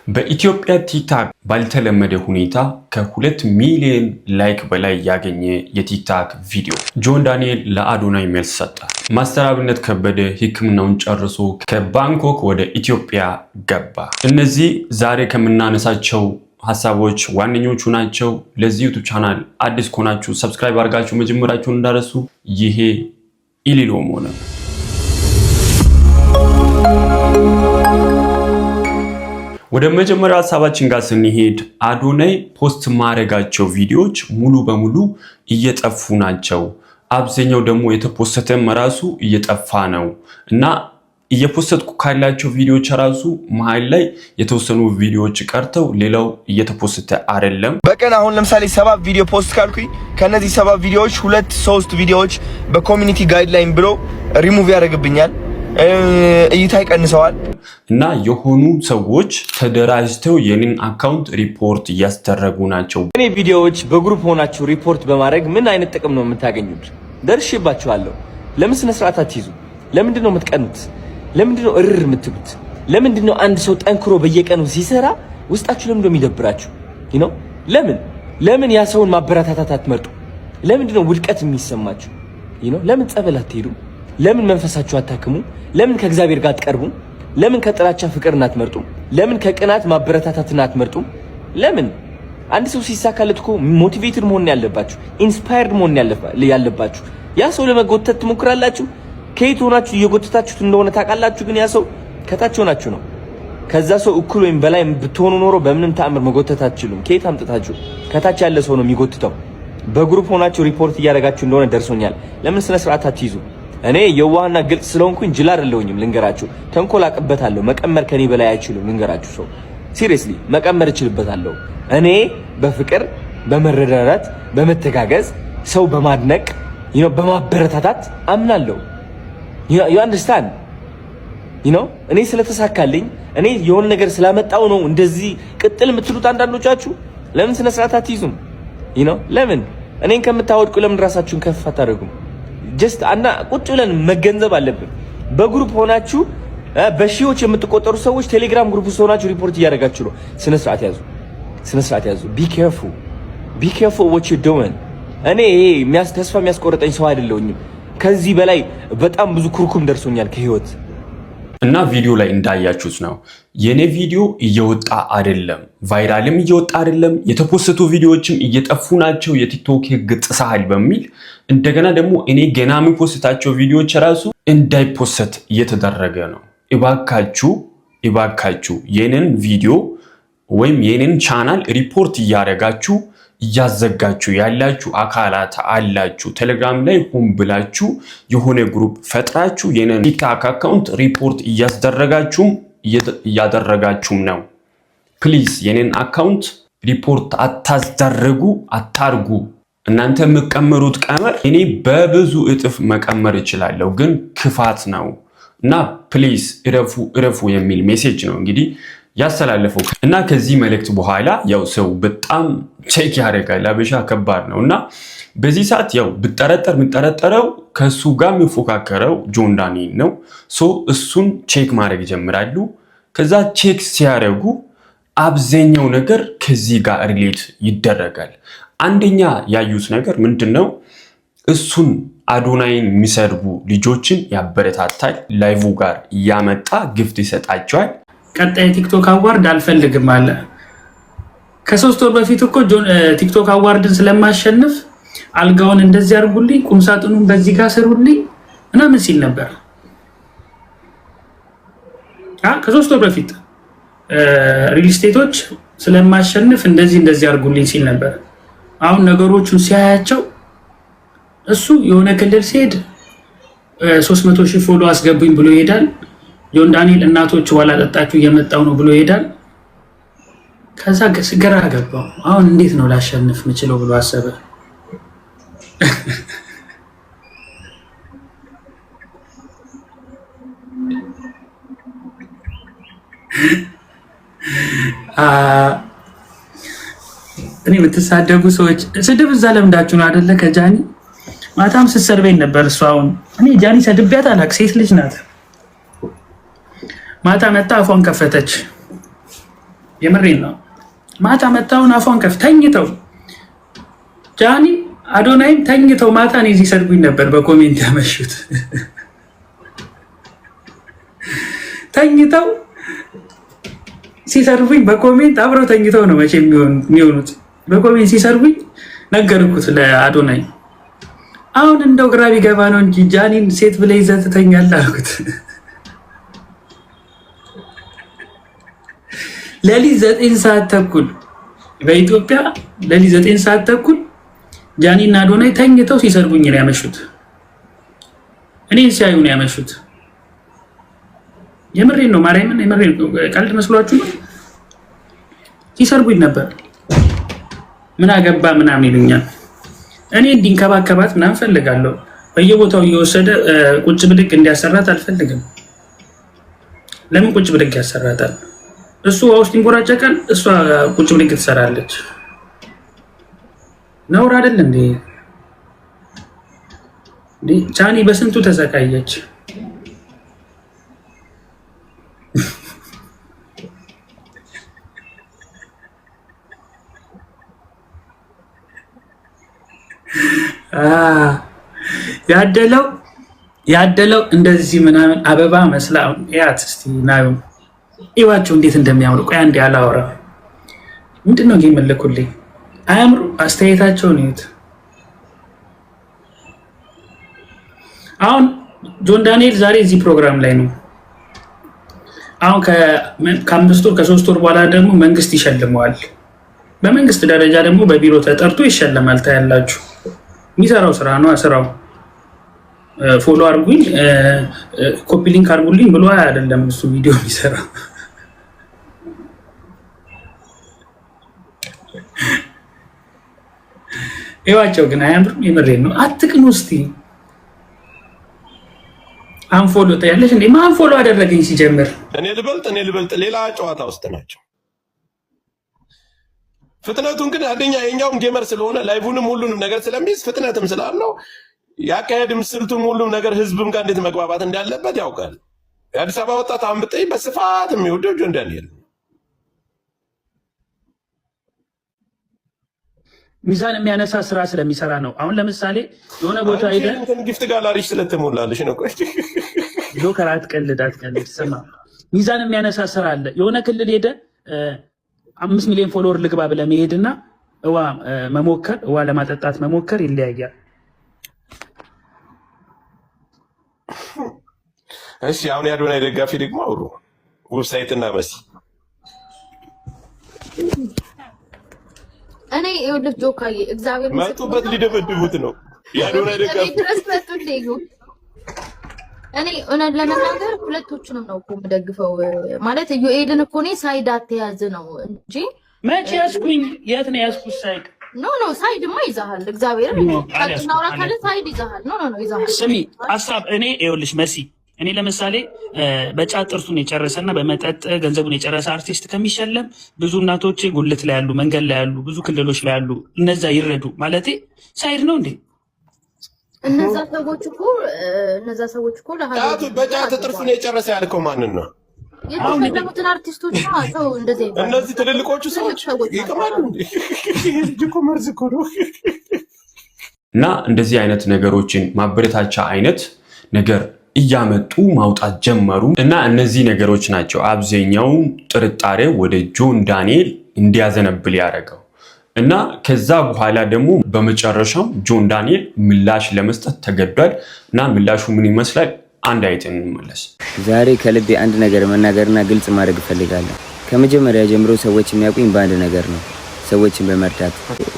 በኢትዮጵያ ቲክታክ ባልተለመደ ሁኔታ ከ2 ሚሊዮን ላይክ በላይ ያገኘ የቲክታክ ቪዲዮ ጆን ዳንኤል ለአዶናይ መልስ ሰጠ። ማስተር አብነት ከበደ ሕክምናውን ጨርሶ ከባንኮክ ወደ ኢትዮጵያ ገባ። እነዚህ ዛሬ ከምናነሳቸው ሐሳቦች ዋነኞቹ ናቸው። ለዚህ ዩቲዩብ ቻናል አዲስ ከሆናችሁ ሰብስክራይብ አድርጋችሁ መጀመራችሁን እንዳረሱ። ይሄ ኢሊሎሞ ነው። ወደ መጀመሪያው ሐሳባችን ጋር ስንሄድ አዶናይ ፖስት ማድረጋቸው ቪዲዮዎች ሙሉ በሙሉ እየጠፉ ናቸው። አብዛኛው ደግሞ የተፖስተም ራሱ እየጠፋ ነው እና እየፖስተትኩ ካላቸው ቪዲዮዎች ራሱ መሃል ላይ የተወሰኑ ቪዲዮዎች ቀርተው ሌላው እየተፖስተ አይደለም። በቀን አሁን ለምሳሌ 7 ቪዲዮ ፖስት ካልኩኝ ከነዚህ 7 ቪዲዮዎች 2-3 ቪዲዮዎች በኮሚኒቲ ጋይድላይን ብሎ ሪሙቭ ያደርግብኛል፣ እይታ ይቀንሰዋል። እና የሆኑ ሰዎች ተደራጅተው የኔን አካውንት ሪፖርት እያስደረጉ ናቸው። እኔ ቪዲዮዎች በግሩፕ ሆናችሁ ሪፖርት በማድረግ ምን አይነት ጥቅም ነው የምታገኙት? ደርሼባችኋለሁ። ለምን ስነ ስርዓት አትይዙ? ለምንድን ነው የምትቀኑት? ለምንድን ነው እርር የምትሉት? ለምንድን ነው አንድ ሰው ጠንክሮ በየቀኑ ሲሰራ ውስጣችሁ ለምን ነው የሚደብራችሁ? ለምን ያ ሰውን ማበረታታት አትመርጡ? ለምንድን ነው ውድቀት የሚሰማችሁ? ለምን ጸበል አትሄዱ? ለምን መንፈሳችሁ አታክሙ? ለምን ከእግዚአብሔር ጋር አትቀርቡም? ለምን ከጥላቻ ፍቅርን አትመርጡም? ለምን ከቅናት ማበረታታትን አትመርጡም? ለምን አንድ ሰው ሲሳካለት እኮ ሞቲቬትድ መሆን ያለባችሁ፣ ኢንስፓየርድ መሆን ያለባችሁ። ያ ሰው ለመጎተት ትሞክራላችሁ። ከየት ሆናችሁ እየጎተታችሁት እንደሆነ ታውቃላችሁ። ግን ያ ሰው ከታች ሆናችሁ ነው። ከዛ ሰው እኩል ወይም በላይ ብትሆኑ ኖሮ በምንም ተአምር መጎተት አትችሉም። ከየት አምጥታችሁ? ከታች ያለ ሰው ነው የሚጎትተው። በግሩፕ ሆናችሁ ሪፖርት እያደረጋችሁ እንደሆነ ደርሶኛል። ለምን ስነ ስርዓት አትይዙ? እኔ የዋህና ግልጽ ስለሆንኩኝ ጅል አይደለሁኝም። ልንገራችሁ፣ ተንኮል አቅበታለሁ። መቀመር ከኔ በላይ አይችልም። ልንገራችሁ፣ ሰው ሲሪየስሊ መቀመር እችልበታለሁ። እኔ በፍቅር በመረዳዳት በመተጋገዝ ሰው በማድነቅ በማበረታታት አምናለሁ። you understand እኔ ስለተሳካልኝ እኔ የሆነ ነገር ስላመጣው ነው እንደዚህ ቅጥል የምትሉት አንዳንዶቻችሁ። ለምን ስነ ስርዓት አትይዙም? ለምን እኔን ከምታወድቁ ለምን ራሳችሁን ከፍ አታደርጉም? ጀስት ቁጭ ብለን መገንዘብ አለብን። በግሩፕ ሆናችሁ በሺዎች የምትቆጠሩ ሰዎች ቴሌግራም ግሩፕ ውስጥ ሆናችሁ ሪፖርት እያደረጋችሁ ነው። ስነ ስርዓት ያዙ። ቢ ኬርፉል what you doing። እኔ ተስፋ የሚያስቆርጠኝ ሰው አይደለሁኝም። ከዚህ በላይ በጣም ብዙ ኩርኩም ደርሶኛል ከህይወት። እና ቪዲዮ ላይ እንዳያችሁት ነው የኔ ቪዲዮ እየወጣ አይደለም፣ ቫይራልም እየወጣ አይደለም፣ የተፖስቱ ቪዲዮዎችም እየጠፉ ናቸው። የቲክቶክ ህግ ጥሰሃል በሚል እንደገና ደግሞ እኔ ገና የሚፖስታቸው ቪዲዮዎች ራሱ እንዳይፖስት እየተደረገ ነው። እባካችሁ የኔን ቪዲዮ ወይም የኔን ቻናል ሪፖርት እያደረጋችሁ እያዘጋችሁ ያላችሁ አካላት አላችሁ። ቴሌግራም ላይ ሆን ብላችሁ የሆነ ግሩፕ ፈጥራችሁ የኔን ቲክታክ አካውንት ሪፖርት እያደረጋችሁም ነው። ፕሊዝ የኔን አካውንት ሪፖርት አታርጉ። እናንተ የምትቀመሩት ቀመር እኔ በብዙ እጥፍ መቀመር እችላለሁ፣ ግን ክፋት ነው እና ፕሊዝ እረፉ የሚል ሜሴጅ ነው እንግዲህ ያስተላለፈው። እና ከዚህ መልእክት በኋላ ያው ሰው በጣም ቼክ ያደርጋል። አበሻ ከባድ ነው እና በዚህ ሰዓት ያው ብጠረጠረው ከሱ ጋር የሚፎካከረው ጆን ዳንኤል ነው። እሱን ቼክ ማድረግ ይጀምራሉ። ከዛ ቼክ ሲያደርጉ አብዛኛው ነገር ከዚህ ጋር ሪሌት ይደረጋል። አንደኛ ያዩት ነገር ምንድነው? እሱን አዶናይን የሚሰድቡ ልጆችን ያበረታታል። ላይቭ ጋር እያመጣ ግፍት ይሰጣቸዋል። ቀጣይ ቲክቶክ አዋርድ አልፈልግም አለ። ከ3 ወር በፊት እኮ ቲክቶክ አዋርድን ስለማሸነፍ አልጋውን እንደዚህ አድርጉልኝ፣ ቁምሳጥኑን በዚህ ጋር ስሩልኝ ምናምን ሲል ነበር። ከ3 ወር በፊት ሪል ስቴቶች ስለማሸነፍ እንደዚህ አድርጉልኝ ሲል ነበር። አሁን ነገሮቹን ሲያያቸው እሱ የሆነ ክልል ሲሄድ 300,000 ፎሎ አስገቡኝ ብሎ ይሄዳል። ጆን ዳንኤል እናቶች ዋላ ጠጣችሁ እየመጣው ነው ብሎ ይሄዳል። ከዛ ግራ ገባው። አሁን እንዴት ነው ላሸንፍ ምችለው ብሎ አሰበ። እኔ የምትሳደቡ ሰዎች ስድብ እዛ ለምዳችሁ ነው አይደለ? ከጃኒ ማታም ስትሰርበኝ ነበር እሷ። አሁን እኔ ጃኒ ሰድቢያት አላቅ፣ ሴት ልጅ ናት። ማታ መጣ አፏን ከፈተች። የምሬን ነው። ማታ መታውን አፏን ከፍ ተኝተው ጃኒ አዶናይም ተኝተው ማታ እኔ ሲሰድቡኝ ነበር በኮሜንት ያመሹት። ተኝተው ሲሰርቡኝ በኮሜንት አብረው ተኝተው ነው መቼ የሚሆኑት። በኮሜንት ሲሰርቡኝ ነገርኩት ለአዶናይ። አሁን እንደው ግራ ቢገባ ነው እንጂ ጃኒን ሴት ብለህ ይዘህ ትተኛለህ አልኩት። ሌሊት 9 ሰዓት ተኩል በኢትዮጵያ ሌሊት 9 ሰዓት ተኩል ጃኒና አዶናይ ተኝተው ሲሰርቡኝ ነው ያመሹት። እኔን ሲያዩ ነው ያመሹት። የምሬን ነው ማርያምን፣ የምሬን ነው። ቀልድ መስሏችሁ ነው? ሲሰርቡኝ ነበር። ምን አገባ ምናምን ይሉኛል። እኔ እንዲንከባከባት ምናምን ፈልጋለሁ። በየቦታው እየወሰደ ቁጭ ብድግ እንዲያሰራት አልፈልግም። ለምን ቁጭ ብድግ ያሰራታል? እሱ ውስጥ ይንቆራጨቃል፣ እሷ ቁጭ ብድግ ትሰራለች። ነውር አይደል እንዴ? ጃኒ በስንቱ ተሰቃየች። ያደለው እንደዚህ ምናምን አበባ መስላ ያት እስቲ ናዩ ይዋቸው እንዴት እንደሚያምሩ። ቆይ አንዴ አላወራ። ምንድነው የሚመለኩልኝ? አያምሩ? አስተያየታቸውን ይዩት። አሁን ጆን ዳንኤል ዛሬ እዚህ ፕሮግራም ላይ ነው። አሁን ከ5 ወር ከ3 ወር በኋላ ደግሞ መንግስት ይሸልመዋል። በመንግስት ደረጃ ደግሞ በቢሮ ተጠርቶ ይሸለማል። ታያላችሁ። የሚሰራው ስራ ነው። ስራው ፎሎ አርጉኝ፣ ኮፒ ሊንክ አርጉልኝ ብሎ አይደለም እሱ ቪዲዮ የሚሰራ። ይዋቸው ግን አያምርም? የምሬን ነው። አትቅኑ እስቲ። አንፎሎ ታያለሽ እንዴ? ማን ፎሎ አደረገኝ ሲጀምር? እኔ ልበልጥ ሌላ ጨዋታ ውስጥ ናቸው። ፍጥነቱን ግን አንደኛ የኛውም ጌመር ስለሆነ ላይቭንም ሁሉንም ነገር ስለሚይዝ ፍጥነትም ስላለው ያካሄድም ስልቱም ሁሉም ነገር ህዝብም ጋር እንዴት መግባባት እንዳለበት ያውቃል። የአዲስ አበባ ወጣት አሁን ብትይ በስፋት የሚወደው ጆን ዳንኤል ሚዛን የሚያነሳ ስራ ስለሚሰራ ነው። አሁን ለምሳሌ የሆነ ቦታ ሄደ ጊፍት ጋላሪሽ ስለተሞላለሽ ነው። ጆከር አትቀልድ። ስማ፣ ሚዛን የሚያነሳ ስራ አለ። የሆነ ክልል ሄደ 5 ሚሊዮን ፎሎወር ልግባ ብለህ መሄድና እዋ ለማጠጣት መሞከር ይለያያል። እሺ አሁን የአዶናይ ደጋፊ ደግሞ አውሩ ዌብሳይት እና መሲ እኔ ይኸውልህ ጆካዬ እግዚአብሔር መጡበት ሊደበድቡት ነው። የአዶናይ ደጋፊ ድረስ መጡት። እኔ እውነት ለመናገር ሁለቶቹንም ነው እኮ የምደግፈው። ማለት ኢዩኤልን እኮ እኔ ሳይድ አትያዝ ነው እንጂ መቼ ያዝኩኝ? የት ነው ያዝኩት? ሳይድ ኖ ሳይድማ ይዛሃል። እግዚአብሔርን ታጥናውራ ካለ ሳይድ ይዛሃል። ኖ ይዛሃል። ስሚ ሀሳብ እኔ ይኸውልሽ መሲ፣ እኔ ለምሳሌ በጫት ጥርሱን የጨረሰና በመጠጥ ገንዘቡን የጨረሰ አርቲስት ከሚሸለም ብዙ እናቶች ጉልት ላይ ያሉ፣ መንገድ ላይ ያሉ፣ ብዙ ክልሎች ላይ ያሉ እነዛ ይረዱ ማለቴ ሳይድ ነው እንዴ? እነዛ ሰዎች እኮ ጫቱ በጫት ጥርሱን የጨረሰ ያልከው ማንን ነው? የተሸለሙትን አርቲስቶች ናቸው። እነዚህ ትልልቆቹ ሰዎች ይቀማሉ እንዴ? ልጅ እኮ መርዝ እኮ ነው። እና እንደዚህ አይነት ነገሮችን ማበረታቻ አይነት ነገር እያመጡ ማውጣት ጀመሩ። እና እነዚህ ነገሮች ናቸው አብዛኛው ጥርጣሬ ወደ ጆን ዳንኤል እንዲያዘነብል ያደረገው። እና ከዛ በኋላ ደግሞ በመጨረሻው ጆን ዳንኤል ምላሽ ለመስጠት ተገዷል። እና ምላሹ ምን ይመስላል? አንድ አይተን እንመለስ። ዛሬ ከልቤ አንድ ነገር መናገርና ግልጽ ማድረግ እፈልጋለሁ። ከመጀመሪያ ጀምሮ ሰዎች የሚያውቁኝ በአንድ ነገር ነው፣ ሰዎችን በመርዳት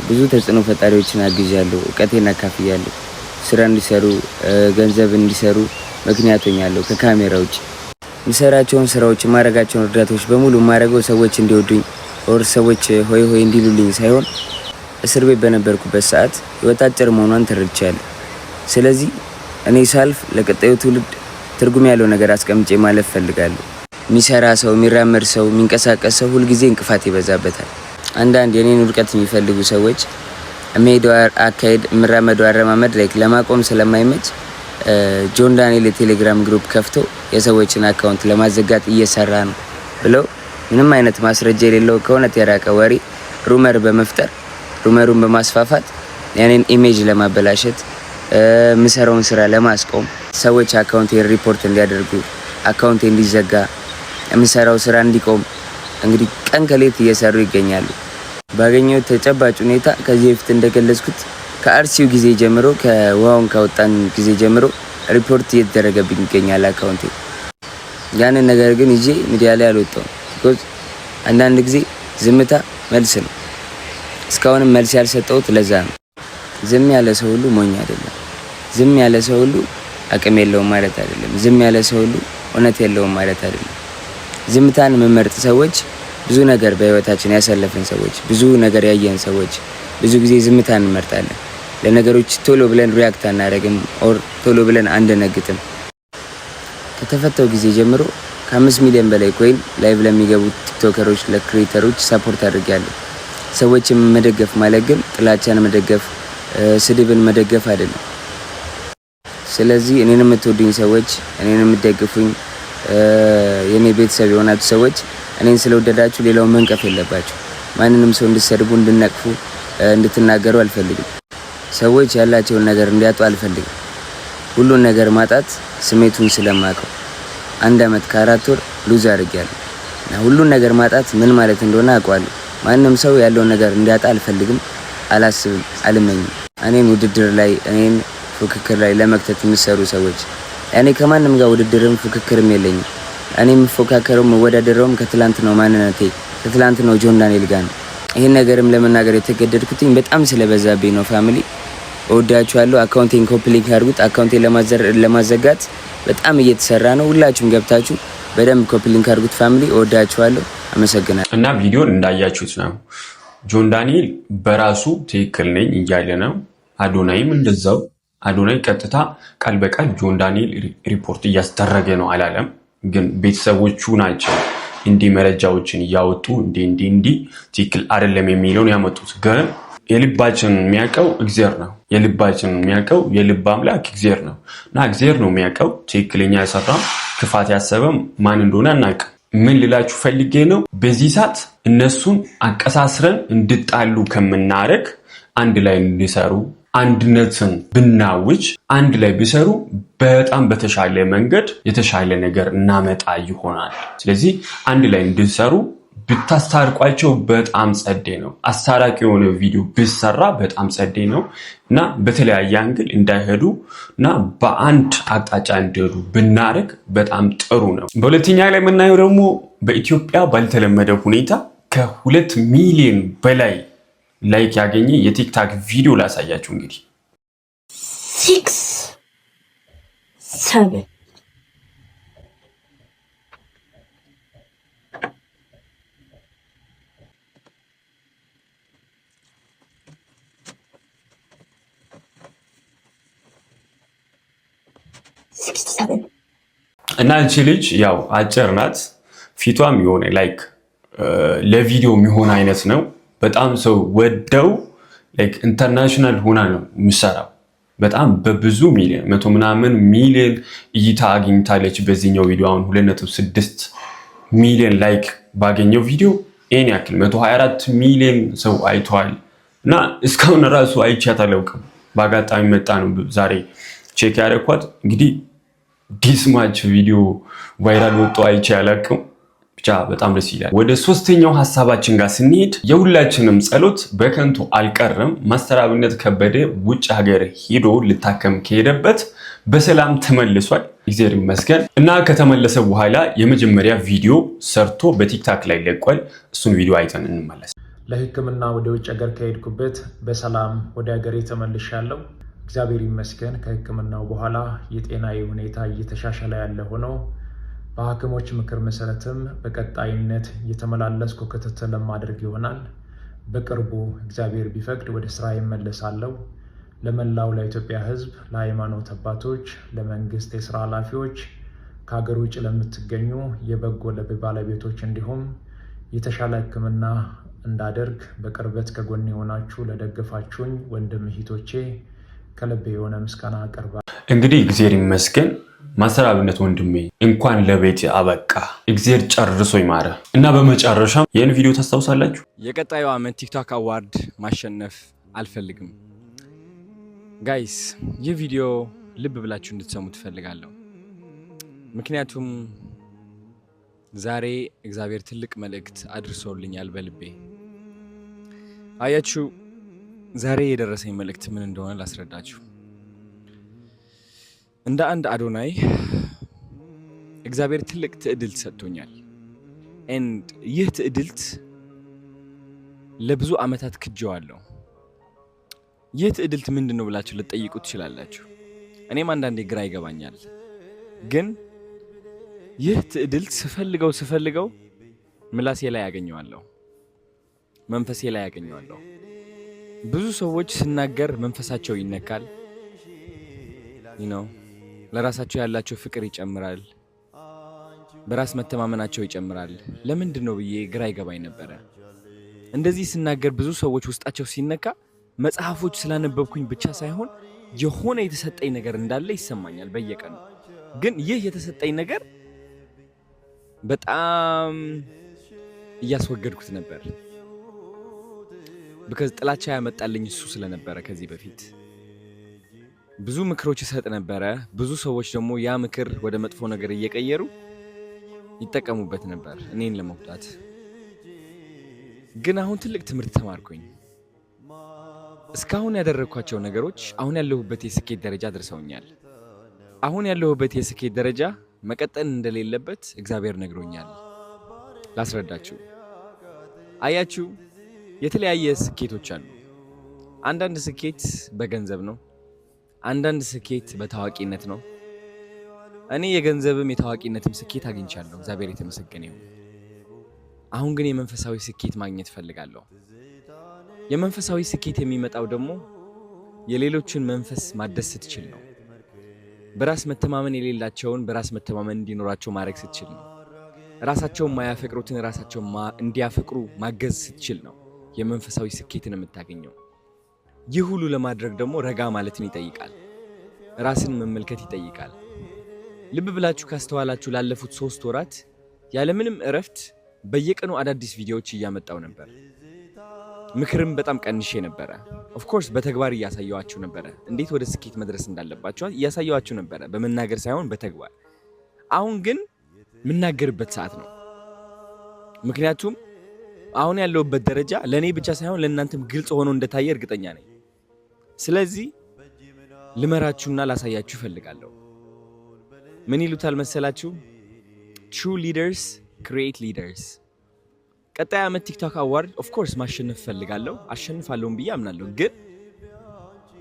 ብዙ ተጽዕኖ ፈጣሪዎችን አግዣለሁ፣ እውቀቴን አካፍያለሁ፣ ስራ እንዲሰሩ ገንዘብ እንዲሰሩ ምክንያት ሆኛለሁ። ከካሜራ ውጭ የሚሰራቸውን ስራዎች የማደርጋቸውን እርዳታዎች በሙሉ የማደርገው ሰዎች እንዲወዱኝ ኦር ሰዎች ሆይ ሆይ እንዲሉልኝ ሳይሆን እስር ቤት በነበርኩበት ሰዓት ህይወት አጭር መሆኗን ተረድቻለሁ። ስለዚህ እኔ ሳልፍ ለቀጣዩ ትውልድ ትርጉም ያለው ነገር አስቀምጬ ማለፍ ፈልጋለሁ። የሚሰራ ሰው፣ የሚራመድ ሰው፣ የሚንቀሳቀስ ሰው ሁልጊዜ እንቅፋት ይበዛበታል። አንዳንድ የኔን ውድቀት የሚፈልጉ ሰዎች የሚሄደው አካሄድ፣ የምራመደው አረማመድ ላይ ለማቆም ስለማይመች ጆን ዳንኤል የቴሌግራም ግሩፕ ከፍቶ የሰዎችን አካውንት ለማዘጋት እየሰራ ነው ብለው ምንም አይነት ማስረጃ የሌለው ከእውነት የራቀ ወሬ ሩመር በመፍጠር ሩመሩን በማስፋፋት ያኔን ኢሜጅ ለማበላሸት ምሰራውን ስራ ለማስቆም ሰዎች አካውንቴን ሪፖርት እንዲያደርጉ አካውንቴ እንዲዘጋ ምሰራው ስራ እንዲቆም እንግዲህ ቀን ከሌት እየሰሩ ይገኛሉ። ባገኘው ተጨባጭ ሁኔታ ከዚህ በፊት እንደገለጽኩት ከአርሲው ጊዜ ጀምሮ ከውሃውን ካወጣን ጊዜ ጀምሮ ሪፖርት እየተደረገብኝ ይገኛል አካውንቴ። ያንን ነገር ግን ይዤ ሚዲያ ላይ አልወጣሁም። ቢኮዝ አንዳንድ ጊዜ ዝምታ መልስ ነው። እስካሁንም መልስ ያልሰጠሁት ለዛ ነው። ዝም ያለ ሰው ሁሉ ሞኝ አይደለም። ዝም ያለ ሰው ሁሉ አቅም የለውም ማለት አይደለም። ዝም ያለ ሰው ሁሉ እውነት የለውም ማለት አይደለም። ዝምታን የምመርጥ ሰዎች ብዙ ነገር በህይወታችን ያሳለፈን ሰዎች፣ ብዙ ነገር ያየን ሰዎች ብዙ ጊዜ ዝምታን እንመርጣለን። ለነገሮች ቶሎ ብለን ሪያክት አናደርግም ኦር ቶሎ ብለን አንደነግጥም። ከተፈተው ጊዜ ጀምሮ ከ5 ሚሊዮን በላይ ኮይን ላይቭ ለሚገቡት ቲክቶከሮች ለክሬተሮች ሰፖርት አድርጋለሁ። ሰዎችን መደገፍ ማለት ግን ጥላቻን መደገፍ ስድብን መደገፍ አይደለም። ስለዚህ እኔን የምትወዱኝ ሰዎች እኔን የምትደግፉኝ የኔ ቤተሰብ የሆናችሁ ሰዎች እኔን ስለወደዳችሁ ሌላውን መንቀፍ የለባችሁ። ማንንም ሰው እንድትሰድቡ እንድነቅፉ እንድትናገሩ አልፈልግም። ሰዎች ያላቸውን ነገር እንዲያጡ አልፈልግም። ሁሉን ነገር ማጣት ስሜቱን ስለማቀው 1 አመት ከ4 ወር ሉዝ አድርጌያለሁ እና ሁሉን ነገር ማጣት ምን ማለት እንደሆነ አውቃለሁ። ማንንም ሰው ያለውን ነገር እንዲያጣ አልፈልግም፣ አላስብም፣ አልመኝም። እኔን ውድድር ላይ እኔን ፉክክር ላይ ለመክተት የሚሰሩ ሰዎች እኔ ከማንም ጋር ውድድርም ፉክክርም የለኝም። እኔ የምፎካከረው መወዳደረውም ከትላንት ነው ማንነቴ ከትላንት ነው ጆን ዳንኤል ጋር ነው። ይሄን ነገርም ለመናገር የተገደድኩትኝ በጣም ስለበዛብኝ ነው። ፋሚሊ እወዳችኋለሁ። አካውንቴን ኮፒ ሊንክ አድርጉት። አካውንቴን ለማዘጋት በጣም እየተሰራ ነው። ሁላችሁም ገብታችሁ በደንብ ኮፒ ሊንክ አድርጉት። ፋሚሊ እወዳችኋለሁ። አመሰግናለሁ። እና ቪዲዮን እንዳያችሁት ነው ጆን ዳንኤል በራሱ ትክክል ነኝ እያለ ነው። አዶናይም እንደዛው። አዶናይ ቀጥታ ቃል በቃል ጆን ዳንኤል ሪፖርት እያስደረገ ነው አላለም። ግን ቤተሰቦቹ ናቸው እንዲህ መረጃዎችን እያወጡ እንዲህ ትክክል አይደለም የሚለውን ያመጡት። ግን የልባችን የሚያውቀው እግዚአብሔር ነው። የልባችን የሚያውቀው የልብ አምላክ እግዚአብሔር ነው እና እግዚአብሔር ነው የሚያውቀው ትክክለኛ የሰራም ክፋት ያሰበም ማን እንደሆነ አናውቅም። ምን ልላችሁ ፈልጌ ነው፣ በዚህ ሰዓት እነሱን አቀሳስረን እንድጣሉ ከምናረግ አንድ ላይ እንዲሰሩ አንድነትን ብናውጅ አንድ ላይ ቢሰሩ በጣም በተሻለ መንገድ የተሻለ ነገር እናመጣ ይሆናል። ስለዚህ አንድ ላይ እንዲሰሩ ብታስታርቋቸው በጣም ጸዴ ነው። አስታራቂ የሆነ ቪዲዮ ቢሰራ በጣም ጸዴ ነው እና በተለያየ አንግል እንዳይሄዱ እና በአንድ አቅጣጫ እንዲሄዱ ብናደርግ በጣም ጥሩ ነው። በሁለተኛ ላይ የምናየው ደግሞ በኢትዮጵያ ባልተለመደ ሁኔታ ከ2 ሚሊዮን በላይ ላይክ ያገኘ የቲክታክ ቪዲዮ ላሳያችሁ። እንግዲህ 6 7 67 እና እቺ ልጅ ያው አጭር ናት። ፊቷም የሆነ ላይክ ለቪዲዮ የሚሆን አይነት ነው። በጣም ሰው ወደው ላይክ ኢንተርናሽናል ሆና ነው የምሰራው። በጣም በብዙ ሚሊዮን 100 ምናምን ሚሊዮን እይታ አግኝታለች በዚህኛው ቪዲዮ። አሁን 2.6 ሚሊዮን ላይክ ባገኘው ቪዲዮ ይሄን ያክል 124 ሚሊዮን ሰው አይቷል። እና እስካሁን ራሱ አይቻት አላውቅም። በአጋጣሚ መጣ ነው ዛሬ ቼክ ያደረኳት። እንግዲህ ዲስማች ቪዲዮ ቫይራል ወጥቶ አይቼ አላውቅም። ብቻ በጣም ደስ ይላል። ወደ ሶስተኛው ሐሳባችን ጋር ስንሄድ የሁላችንም ጸሎት በከንቱ አልቀረም። ማስተር አብነት ከበደ ውጭ ሀገር ሄዶ ልታከም ከሄደበት በሰላም ተመልሷል። እግዚአብሔር ይመስገን። እና ከተመለሰ በኋላ የመጀመሪያ ቪዲዮ ሰርቶ በቲክታክ ላይ ለቋል። እሱን ቪዲዮ አይተን እንመለስ። ለሕክምና ወደ ውጭ ሀገር ከሄድኩበት በሰላም ወደ ሀገሬ ተመልሻለሁ። እግዚአብሔር ይመስገን። ከሕክምናው በኋላ የጤናዬ ሁኔታ እየተሻሻለ ያለ ሆኖ በሐኪሞች ምክር መሰረትም በቀጣይነት እየተመላለስኩ ክትትል ለማድረግ ይሆናል። በቅርቡ እግዚአብሔር ቢፈቅድ ወደ ስራ ይመለሳለሁ። ለመላው ለኢትዮጵያ ሕዝብ፣ ለሃይማኖት አባቶች፣ ለመንግስት የስራ ኃላፊዎች፣ ከሀገር ውጭ ለምትገኙ የበጎ ልብ ባለቤቶች እንዲሁም የተሻለ ሕክምና እንዳደርግ በቅርበት ከጎን የሆናችሁ ለደገፋችሁኝ ወንድም እህቶቼ ከልብ የሆነ ምስጋና አቀርባለሁ። እንግዲህ እግዚአብሔር ይመስገን ማሰራብነት ወንድሜ እንኳን ለቤት አበቃ እግዚአብሔር ጨርሶ ይማረ። እና በመጨረሻም ይህን ቪዲዮ ታስታውሳላችሁ? የቀጣዩ ዓመት ቲክቶክ አዋርድ ማሸነፍ አልፈልግም። ጋይስ ይህ ቪዲዮ ልብ ብላችሁ እንድትሰሙ ትፈልጋለሁ። ምክንያቱም ዛሬ እግዚአብሔር ትልቅ መልእክት አድርሶልኛል በልቤ። አያችሁ ዛሬ የደረሰኝ መልእክት ምን እንደሆነ ላስረዳችሁ። እንደ አንድ አዶናይ እግዚአብሔር ትልቅ ትዕድልት ሰጥቶኛል። ይህ ትዕድልት ለብዙ ዓመታት ክጄዋለሁ። ይህ ትዕድልት ምንድን ነው ብላችሁ ልትጠይቁ ትችላላችሁ። እኔም አንዳንዴ ግራ ይገባኛል። ግን ይህ ትዕድልት ስፈልገው ምላሴ ላይ ያገኘዋለሁ፣ መንፈሴ ላይ ያገኘዋለሁ። ብዙ ሰዎች ስናገር መንፈሳቸው ይነካል፣ ለራሳቸው ያላቸው ፍቅር ይጨምራል፣ በራስ መተማመናቸው ይጨምራል። ለምንድን ነው ብዬ ግራ ይገባኝ ነበረ። እንደዚህ ስናገር ብዙ ሰዎች ውስጣቸው ሲነካ መጽሐፎች ስላነበብኩኝ ብቻ ሳይሆን የሆነ የተሰጠኝ ነገር እንዳለ ይሰማኛል በየቀኑ። ግን ይህ የተሰጠኝ ነገር በጣም እያስወገድኩት ነበር። because ጥላቻ ያመጣልኝ እሱ ስለነበረ ከዚህ በፊት ብዙ ምክሮች ሰጥ ነበረ። ብዙ ሰዎች ደግሞ ያ ምክር ወደ መጥፎ ነገር እየቀየሩ ይጠቀሙበት ነበር እኔን ለመውጣት። ግን አሁን ትልቅ ትምህርት ተማርኩኝ። እስካሁን ያደረኳቸው ነገሮች አሁን ያለሁበት የስኬት ደረጃ አድርሰውኛል። አሁን ያለሁበት የስኬት ደረጃ መቀጠል እንደሌለበት እግዚአብሔር ነግሮኛል። ላስረዳችሁ። አያችሁ የተለያየ ስኬቶች አሉ። አንዳንድ ስኬት በገንዘብ ነው፣ አንዳንድ ስኬት በታዋቂነት ነው። እኔ የገንዘብም የታዋቂነትም ስኬት አግኝቻለሁ፣ እግዚአብሔር የተመሰገነ ይሁን። አሁን ግን የመንፈሳዊ ስኬት ማግኘት ፈልጋለሁ። የመንፈሳዊ ስኬት የሚመጣው ደግሞ የሌሎችን መንፈስ ማደስ ስትችል ነው። በራስ መተማመን የሌላቸውን በራስ መተማመን እንዲኖራቸው ማድረግ ስትችል ነው። ራሳቸውን ማያፈቅሩትን ራሳቸውን እንዲያፈቅሩ ማገዝ ስትችል ነው የመንፈሳዊ ስኬትን የምታገኘው። ይህ ሁሉ ለማድረግ ደግሞ ረጋ ማለትን ይጠይቃል፣ ራስን መመልከት ይጠይቃል። ልብ ብላችሁ ካስተዋላችሁ ላለፉት 3 ወራት ያለምንም እረፍት በየቀኑ አዳዲስ ቪዲዮዎች እያመጣው ነበር። ምክርም በጣም ቀንሼ ነበረ። ኦፍ ኮርስ በተግባር እያሳየዋችሁ ነበረ፣ እንዴት ወደ ስኬት መድረስ እንዳለባችሁ እያሳየዋችሁ ነበረ፣ በመናገር ሳይሆን በተግባር። አሁን ግን የምናገርበት ሰዓት ነው። ምክንያቱም አሁን ያለሁበት ደረጃ ለእኔ ብቻ ሳይሆን ለእናንተም ግልጽ ሆኖ እንደታየ እርግጠኛ ነኝ። ስለዚህ ልመራችሁና ላሳያችሁ እፈልጋለሁ። ምን ይሉታል መሰላችሁ? True leaders create leaders። ቀጣይ ዓመት ቲክቶክ አዋርድ ኦፍ ኮርስ ማሸነፍ ፈልጋለሁ፣ አሸንፋለሁም ብዬ አምናለሁ። ግን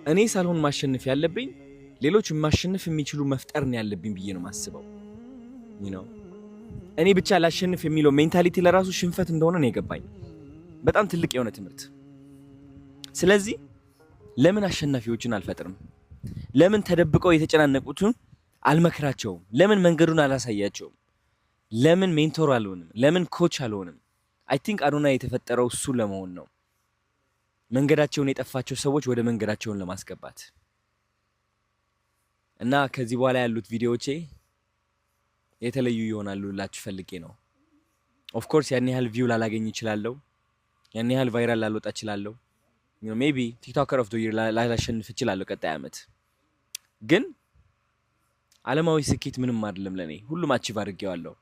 እኔ ሳልሆን ማሸነፍ ያለብኝ ሌሎች ማሸነፍ የሚችሉ መፍጠር ነው ያለብኝ ብዬ ነው ማስበው። እኔ ብቻ ላሸንፍ የሚለው ሜንታሊቲ ለራሱ ሽንፈት እንደሆነ ነው የገባኝ። በጣም ትልቅ የሆነ ትምህርት። ስለዚህ ለምን አሸናፊዎችን አልፈጥርም? ለምን ተደብቀው የተጨናነቁትን አልመክራቸውም? ለምን መንገዱን አላሳያቸውም? ለምን ሜንቶር አልሆንም? ለምን ኮች አልሆንም? አይ ቲንክ አዶናይ የተፈጠረው እሱ ለመሆን ነው። መንገዳቸውን የጠፋቸው ሰዎች ወደ መንገዳቸውን ለማስገባት እና ከዚህ በኋላ ያሉት ቪዲዮዎቼ የተለዩ ይሆናሉ ላችሁ ፈልጌ ነው። ኦፍ ኮርስ ያን ያህል ቪው ላላገኝ እችላለሁ፣ ያን ያህል ቫይራል ላልወጣ እችላለሁ። ሜቢ ቲክቶከር ኦፍ ዘ ይር ላላሸንፍ እችላለሁ ቀጣይ ዓመት። ግን ዓለማዊ ስኬት ምንም አይደለም ለኔ። ሁሉም አቺቭ አድርጌዋለሁ።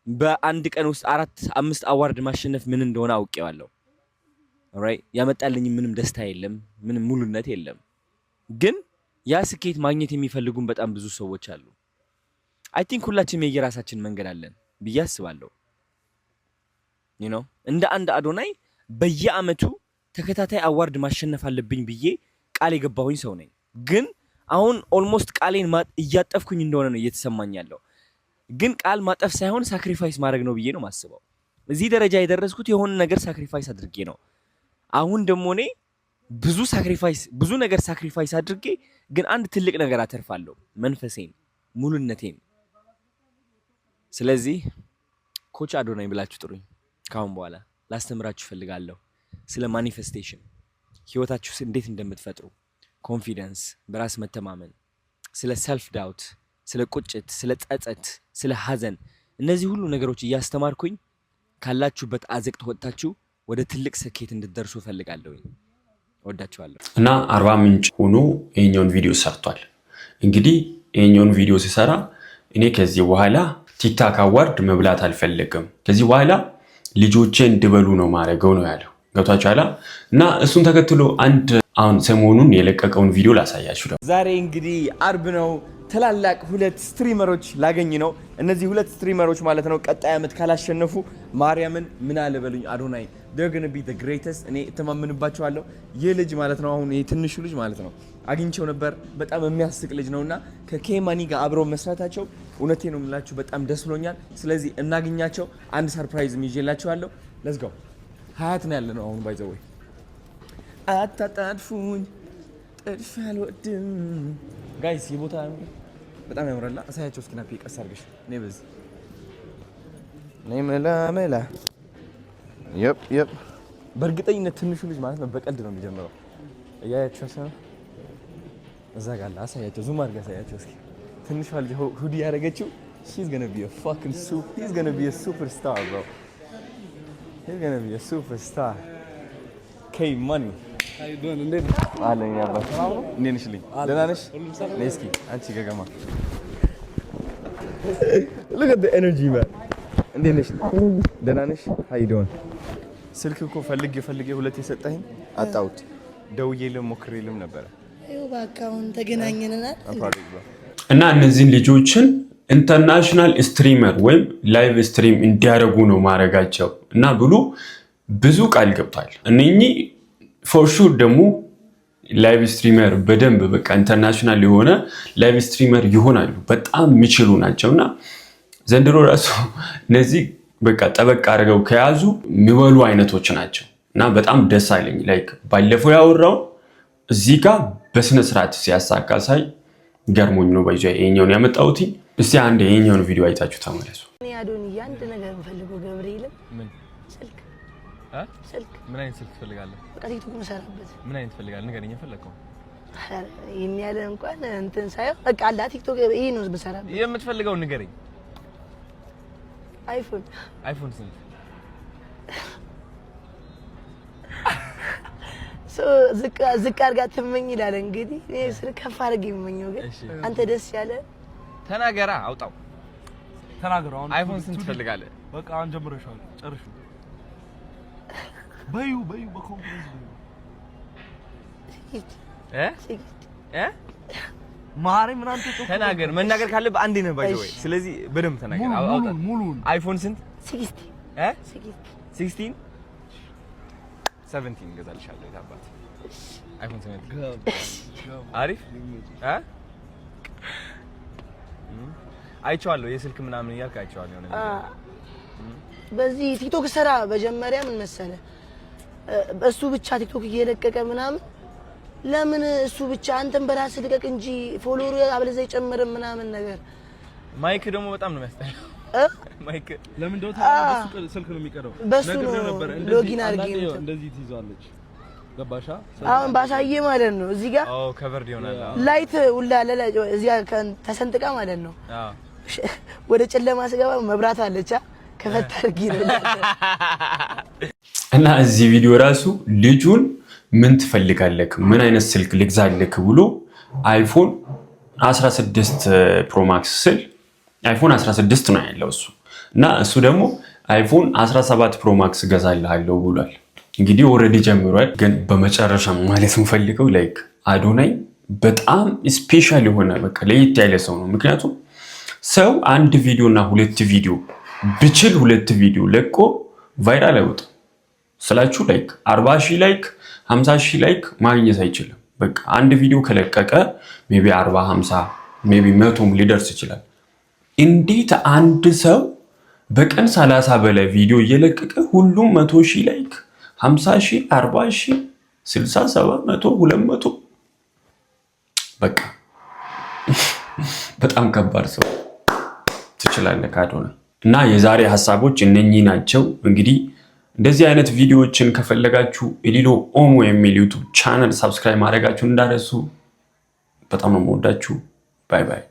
በአንድ ቀን ውስጥ 4-5 አዋርድ ማሸነፍ ምን እንደሆነ አውቄዋለሁ። ኦልራይት ያመጣልኝ ምንም ደስታ የለም፣ ምንም ሙሉነት የለም። ግን ያ ስኬት ማግኘት የሚፈልጉን በጣም ብዙ ሰዎች አሉ። አይ ቲንክ ሁላችንም የየራሳችን መንገድ አለን ብዬ አስባለሁ። እንደ አንድ አዶናይ በየአመቱ ተከታታይ አዋርድ ማሸነፍ አለብኝ ብዬ ቃል የገባሁኝ ሰው ነኝ። ግን አሁን ኦልሞስት ቃሌን እያጠፍኩኝ እንደሆነ ነው እየተሰማኝ ያለው። ግን ቃል ማጠፍ ሳይሆን ሳክሪፋይስ ማድረግ ነው ብዬ ነው ማስበው። እዚህ ደረጃ የደረስኩት የሆነ ነገር ሳክሪፋይስ አድርጌ ነው። አሁን ደግሞ እኔ ብዙ ነገር ሳክሪፋይስ አድርጌ ግን አንድ ትልቅ ነገር አተርፋለሁ፣ መንፈሴን፣ ሙሉነቴን። ስለዚህ ኮች አዶናይ ብላችሁ ጥሩኝ። ካሁን በኋላ ላስተምራችሁ ፈልጋለሁ ስለ ማኒፌስቴሽን፣ ህይወታችሁ እንዴት እንደምትፈጥሩ፣ ኮንፊደንስ፣ በራስ መተማመን፣ ስለ ሰልፍ ዳውት፣ ስለ ቁጭት፣ ስለ ጸጸት፣ ስለ ሐዘን እነዚህ ሁሉ ነገሮች እያስተማርኩኝ ካላችሁበት አዘቅት ወጥታችሁ ወደ ትልቅ ስኬት እንድትደርሱ ፈልጋለሁ። ወዳችኋለሁ። እና አርባ ምንጭ ሆኖ ይሄኛውን ቪዲዮ ሰርቷል። እንግዲህ ይሄኛውን ቪዲዮ ሲሰራ እኔ ከዚህ በኋላ ቲክታክ አዋርድ መብላት አልፈለግም፣ ከዚህ በኋላ ልጆቼ እንዲበሉ ነው ማድረገው ነው ያለው። ገብቷችኋል? እና እሱን ተከትሎ አንድ አሁን ሰሞኑን የለቀቀውን ቪዲዮ ላሳያችሁ። ዛሬ እንግዲህ አርብ ነው። ትላላቅ ሁለት ስትሪመሮች ላገኝ ነው። እነዚህ ሁለት ስትሪመሮች ማለት ነው ቀጣይ ዓመት ካላሸነፉ ማርያምን ምን አለ በሉኝ አዶናይ they're going to be the greatest። እኔ እተማመንባቸዋለሁ። ይህ ልጅ ማለት ነው አሁን ይሄ ትንሹ ልጅ ማለት ነው አግኝቼው ነበር። በጣም የሚያስቅ ልጅ ነውና ከኬማኒ ጋር አብረው መስራታቸው እውነቴ ነው የምላችሁ በጣም ደስ ብሎኛል። ስለዚህ እናገኛቸው። አንድ ሰርፕራይዝ ይዤላችኋለሁ። ሌትስ ጎ። ሀያት ነው ያለነው አሁን ባይ ዘ ወይ አታጣድፉኝ ጥድፍ አልወድም ጋይስ። የቦታ በጣም ያምራል። አሳያቸው እስኪ ናፒ ቀስ አድርገሽ ነይ በዚህ ነይ መላ የፕ በእርግጠኝነት ትንሹ ልጅ ማለት ነው በቀልድ ነው የሚጀምረው። እያያችሁ ሰው እዛ ጋር አለ። አሳያቸው ዙም አድርገህ አሳያቸው እስኪ። ትንሿ ልጅ ሁዲ ያደረገችው she's going to be a fucking he's going to be a superstar bro. he's going to be a superstar. K money አለኝ አባት እንዴት ነሽ ልኝ? ደህና ነሽ? ነይ እስኪ አንቺ ገገማ look at the energy man። እንዴት ነሽ? ደህና ነሽ? how you doing? ስልክ እኮ ፈልጌ ሁለት የሰጠኸኝ አጣሁት። ደውዬልም ሞክሬልም ነበር። ይኸው በቃ አሁን ተገናኘንና እና እነዚህን ልጆችን ኢንተርናሽናል ስትሪመር ወይም ላይቭ ስትሪም እንዲያደርጉ ነው ማድረጋቸው እና ብሎ ብዙ ቃል ገብቷል። እነኚህ ፎር ሹር ደግሞ ላይቭ ስትሪመር በደንብ በቃ ኢንተርናሽናል የሆነ ላይቭ ስትሪመር ይሆናሉ። በጣም የሚችሉ ናቸውና ዘንድሮ ራሱ እነዚህ በቃ ጠበቅ አድርገው ከያዙ የሚበሉ አይነቶች ናቸው እና በጣም ደስ አለኝ። ላይክ ባለፈው ያወራው እዚህ ጋር በስነ ስርዓት ሲያሳካ ሳይ ገርሞኝ ነው ባይዞ ይሄኛውን ያመጣሁት። እስቲ አንድ ይሄኛውን ቪዲዮ አይታችሁ ተመለሱ። እኔ አዶንዬ አንድ ነገር ፈልጎ ገብርኤል ምን ስልክ ምን አይነት ስልክ ትፈልጋለህ? በቃ ቲክቶክ መሰራበት ምን አይነት ትፈልጋለህ? ንገረኝ። ፈለከው ይሄን ያለ እንኳን እንትን ሳይሆን በቃ አላ ቲክቶክ ይሄ ነው መሰራበት። የምትፈልገው ንገረኝ። አይፎን ስንት? ዝቅ አድርጋ ትመኝ ይላል እንግዲህ እኔ ስልክ ከፍ አድርጌ የምመኘው ግን አንተ ደስ ያለ ተናገራ አውጣው ተናገር። አሁን አይፎን ስንት ትፈልጋለህ? በቃ አሁን ጀምረሻል ጨርሹ በዩ በኮንፈረንስ ማሪ ምን አንተ ተናገር። መናገር ካለብህ አንዴ ነው ባይዘው። ስለዚህ በደንብ ተናገር። አውጣ። ሙሉን አይፎን ስንት? 16 17 እንገዛልሻለሁ። የታባት አይፎን 17 አሪፍ አይቼዋለሁ። የስልክ ምናምን እያልክ አይቼዋለሁ። የሆነ በዚህ ቲክቶክ ሰራ መጀመሪያ ምን መሰለ እሱ ብቻ ቲክቶክ እየለቀቀ ምናምን ለምን እሱ ብቻ አንተም በራስህ ልቀቅ እንጂ ፎሎወር አብለዛ ይጨምር ምናምን ነገር። ማይክ ደግሞ በጣም ነው የሚያስጠላው። ማይክ ለምን እንደው ታዲያ ስልክ ነው የሚቀረው? በሱ ነው ሎጊን አድርጌ ነው እንደዚህ ትይዛለች። ገባሻ? አሁን ባሳየ ማለት ነው እዚህ ጋር ከቨርድ ይሆናል። ላይት ሁላ እዚህ ጋር ተሰንጥቃ ማለት ነው። ወደ ጨለማ ስገባ መብራት አለቻ ከፈት አድርጌ ነው። እና እዚህ ቪዲዮ ራሱ ልጁን ምን ትፈልጋለህ? ምን አይነት ስልክ ልግዛልህ ብሎ አይፎን 16 ፕሮ ማክስ ስል አይፎን 16 ነው ያለው እሱ እና እሱ ደግሞ አይፎን 17 ፕሮ ማክስ ገዛልሃለሁ ብሏል። እንግዲህ ኦሬዲ ጀምሯል። ግን በመጨረሻ ማለት የምፈልገው ላይክ አዶናይ በጣም ስፔሻል የሆነ በቃ ለየት ያለ ሰው ነው። ምክንያቱም ሰው አንድ ቪዲዮ እና ሁለት ቪዲዮ ብችል ሁለት ቪዲዮ ለቆ ቫይራል አይወጣም ስላችሁ ላይክ 40,000 ላይክ 50,000 ላይክ ማግኘት አይችልም። በቃ አንድ ቪዲዮ ከለቀቀ ሜቢ 40 50 ሜቢ 100 ሊደርስ ይችላል። እንዴት አንድ ሰው በቀን 30 በላይ ቪዲዮ እየለቀቀ ሁሉም 100,000 ላይክ 50,000 40,000 60 70 100 200 በቃ በጣም ከባድ ሰው ትችላለህ አዶናይ። እና የዛሬ ሀሳቦች እነኚህ ናቸው። እንግዲህ እንደዚህ አይነት ቪዲዮዎችን ከፈለጋችሁ ኢሊሎ ኦሞ የሚል ዩቲዩብ ቻናል ሰብስክራይብ ማድረጋችሁን እንዳትረሱ። በጣም ነው የምወዳችሁ። ባይ ባይ።